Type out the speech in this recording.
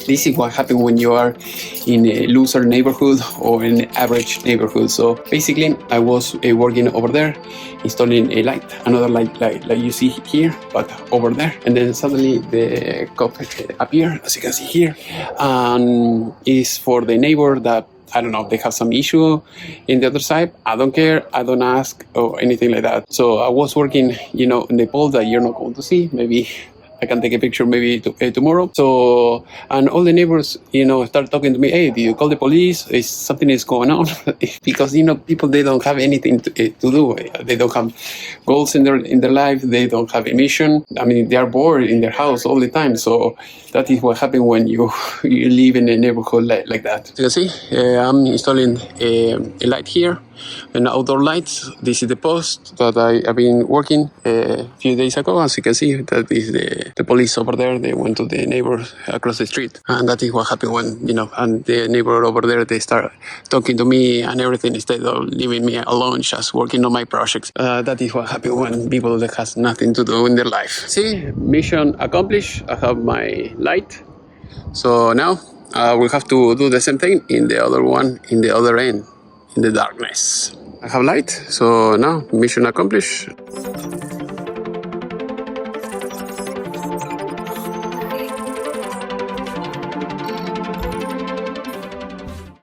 this is what happens when you are in a loser neighborhood or an average neighborhood. So basically, I was working over there, installing a light, another light like you see here, but over there. And then suddenly the cop appeared, as you can see here, and is for the neighbor that, I don't know, they have some issue in the other side. I don't care. I don't ask or anything like that. So I was working, in the pole that you're not going to see. Maybe I can take a picture maybe tomorrow. So, and all the neighbors, start talking to me. Hey, did you call the police? Something is going on? Because, people, they don't have anything to do. They don't have goals in their life. They don't have a mission. I mean, they are bored in their house all the time. So that is what happens when you live in a neighborhood like that. You can see, I'm installing a light here, an outdoor light. This is the post that I've been working a few days ago. As you can see, that is the police over there. They went to the neighbors across the street. And that is what happened when, and the neighbor over there, they start talking to me and everything instead of leaving me alone, just working on my projects. That is what happened when people that has nothing to do in their life. See, mission accomplished. I have my light. So now we'll have to do the same thing in the other one, in the other end, in the darkness. I have light, so now mission accomplished.